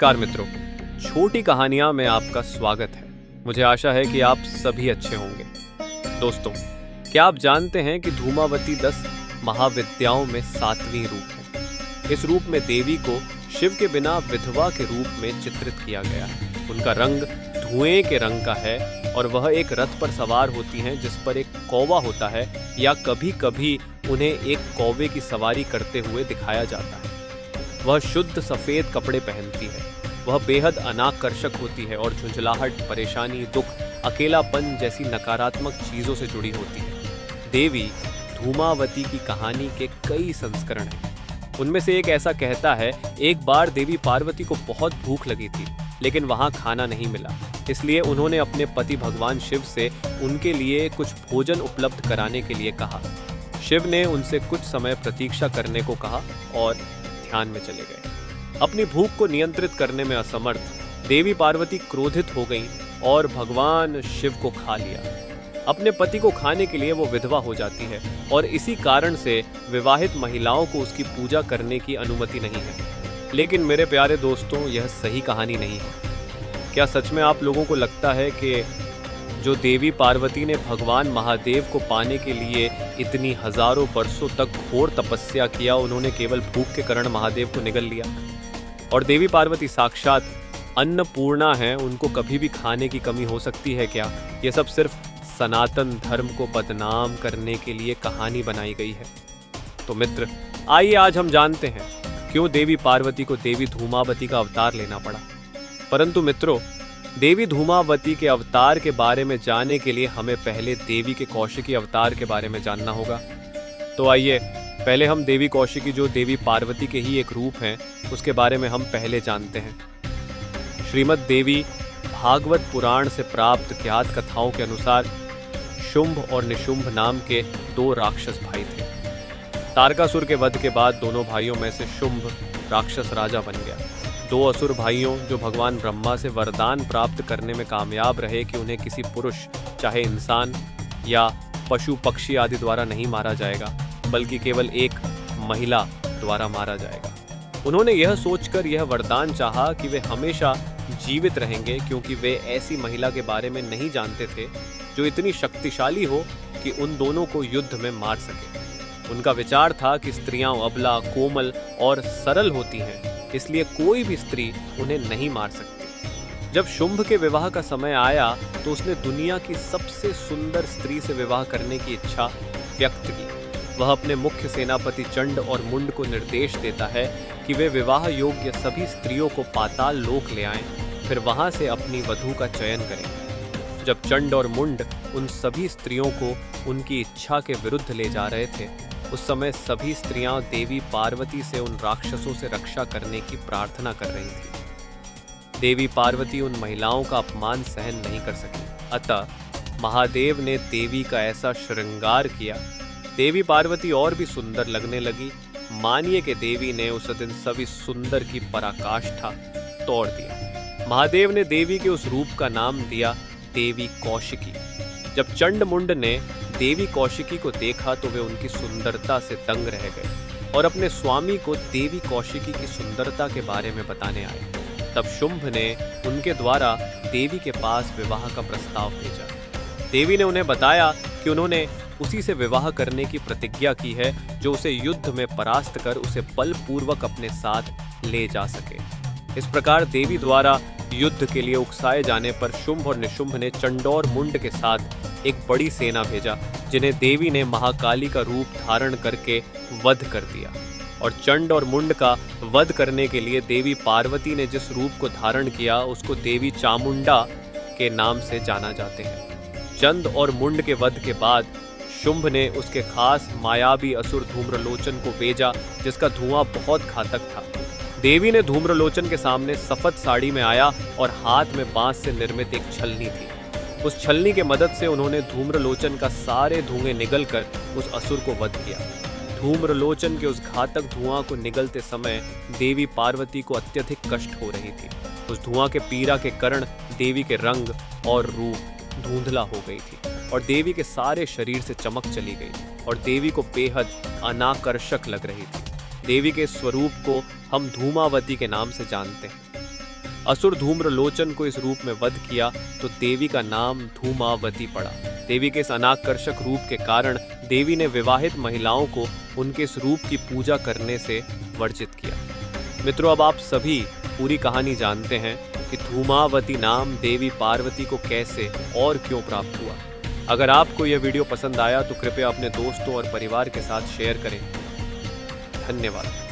नमस्कार मित्रों, छोटी कहानियां में आपका स्वागत है। मुझे आशा है कि आप सभी अच्छे होंगे। दोस्तों, क्या आप जानते हैं कि धूमावती 10 महाविद्याओं में 7वीं रूप है। इस रूप में देवी को शिव के बिना विधवा के रूप में चित्रित किया गया है। उनका रंग धुएं के रंग का है और वह एक रथ पर सवार होती हैं जिस पर एक कौवा होता है, या कभी कभी उन्हें एक कौवे की सवारी करते हुए दिखाया जाता है। वह शुद्ध सफेद कपड़े पहनती है। वह बेहद अनाकर्षक होती है और झुंझलाहट, परेशानी, दुख, अकेलापन जैसी नकारात्मक चीजों से जुड़ी होती है। देवी धूमावती की कहानी के कई संस्करण हैं। उनमें से एक ऐसा कहता है, एक बार देवी पार्वती को बहुत भूख लगी थी, लेकिन वहां खाना नहीं मिला। इसलिए उन्होंने अपने पति भगवान शिव से उनके लिए कुछ भोजन उपलब्ध कराने के लिए कहा। शिव ने उनसे कुछ समय प्रतीक्षा करने को कहा और ध्यान में चले गए। अपनी भूख को नियंत्रित करने में असमर्थ देवी पार्वती क्रोधित हो गईं और भगवान शिव को खा लिया। अपने पति को खाने के लिए वो विधवा हो जाती है और इसी कारण से विवाहित महिलाओं को उसकी पूजा करने की अनुमति नहीं है। लेकिन मेरे प्यारे दोस्तों, यह सही कहानी नहीं है। क्या सच में आप लोगों को लगता है कि जो देवी पार्वती ने भगवान महादेव को पाने के लिए इतनी हजारों वर्षों तक घोर तपस्या किया, उन्होंने केवल भूख के कारण महादेव को निगल लिया? और देवी पार्वती साक्षात अन्नपूर्णा है, उनको कभी भी खाने की कमी हो सकती है क्या? यह सब सिर्फ सनातन धर्म को बदनाम करने के लिए कहानी बनाई गई है। तो मित्र, आइए आज हम जानते हैं क्यों देवी पार्वती को देवी धूमावती का अवतार लेना पड़ा। परंतु मित्रों, देवी धूमावती के अवतार के बारे में जानने के लिए हमें पहले देवी के कौशिकी अवतार के बारे में जानना होगा। तो आइए पहले हम देवी कौशिकी, जो देवी पार्वती के ही एक रूप हैं, उसके बारे में हम पहले जानते हैं। श्रीमद् देवी भागवत पुराण से प्राप्त ज्ञात कथाओं के अनुसार शुंभ और निशुंभ नाम के 2 राक्षस भाई थे। तारकासुर के वध के बाद दोनों भाइयों में से शुंभ राक्षस राजा बन गया। 2 असुर भाइयों, जो भगवान ब्रह्मा से वरदान प्राप्त करने में कामयाब रहे कि उन्हें किसी पुरुष, चाहे इंसान या पशु पक्षी आदि द्वारा नहीं मारा जाएगा, बल्कि केवल एक महिला द्वारा मारा जाएगा। उन्होंने यह सोचकर यह वरदान चाहा कि वे हमेशा जीवित रहेंगे, क्योंकि वे ऐसी महिला के बारे में नहीं जानते थे जो इतनी शक्तिशाली हो कि उन दोनों को युद्ध में मार सके। उनका विचार था कि स्त्रियां अबला, कोमल और सरल होती हैं, इसलिए कोई भी स्त्री उन्हें नहीं मार सकती। जब शुंभ के विवाह का समय आया तो उसने दुनिया की सबसे सुंदर स्त्री से विवाह करने की इच्छा व्यक्त की। वह अपने मुख्य सेनापति चंड और मुंड को निर्देश देता है कि वे विवाह योग्य सभी स्त्रियों को पाताल लोक ले आएं, फिर वहां से अपनी वधू का चयन करें। जब चंड और मुंड उन सभी स्त्रियों को उनकी इच्छा के विरुद्ध ले जा रहे थे, उस समय सभी स्त्रियां देवी पार्वती से उन राक्षसों से रक्षा करने की प्रार्थना कर रही थी। देवी पार्वती उन महिलाओं का अपमान सहन नहीं कर सकी, अतः महादेव ने देवी का ऐसा श्रृंगार किया, देवी पार्वती और भी सुंदर लगने लगी। मानिए कि देवी ने उस दिन सभी सुंदर की पराकाष्ठा तोड़ दिया। महादेव ने देवी के उस रूप का नाम दिया देवी कौशिकी। जब चंड मुंड ने देवी कौशिकी को देखा तो वे उनकी सुंदरता से दंग रह गए और अपने स्वामी को देवी कौशिकी की सुंदरता के बारे में बताने आए। तब शुंभ ने उनके द्वारा देवी के पास विवाह का प्रस्ताव भेजा। देवी ने उन्हें बताया कि उन्होंने उसी से विवाह करने की प्रतिज्ञा की है जो उसे युद्ध में परास्त कर उसे बलपूर्वक अपने साथ ले जा सके। इस प्रकार देवी द्वारा युद्ध के लिए उकसाए जाने पर शुंभ और निशुंभ ने चंड और मुंड के साथ एक बड़ी सेना भेजा, जिन्हें देवी ने महाकाली का रूप धारण करके वध कर दिया। और चंड और मुंड का वध करने के लिए देवी पार्वती ने जिस रूप को धारण किया उसको देवी चामुंडा के नाम से जाना जाते हैं। चंद और मुंड के वध के बाद शुंभ ने उसके खास मायावी असुर धूम्रलोचन को भेजा, जिसका धुआं बहुत घातक था। देवी ने धूम्रलोचन के सामने सफेद साड़ी में आया और हाथ में बांस से निर्मित एक छलनी थी। उस छलनी के मदद से उन्होंने धूम्रलोचन का सारे धुएं निगलकर उस असुर को वध किया। धूम्रलोचन के उस घातक धुआं को निगलते समय देवी पार्वती को अत्यधिक कष्ट हो रही थी। उस धुआं के पीड़ा के कारण देवी के रंग और रूप धुंधला हो गई थी और देवी के सारे शरीर से चमक चली गई और देवी को बेहद अनाकर्षक लग रही थी। देवी के स्वरूप को हम धूमावती के नाम से जानते हैं। असुर धूम्रलोचन को इस रूप में वध किया तो देवी का नाम धूमावती पड़ा। देवी के इस अनाकर्षक रूप के कारण देवी ने विवाहित महिलाओं को उनके इस रूप की पूजा करने से वर्जित किया। मित्रों, अब आप सभी पूरी कहानी जानते हैं कि धूमावती नाम देवी पार्वती को कैसे और क्यों प्राप्त हुआ। अगर आपको यह वीडियो पसंद आया तो कृपया अपने दोस्तों और परिवार के साथ शेयर करें। धन्यवाद।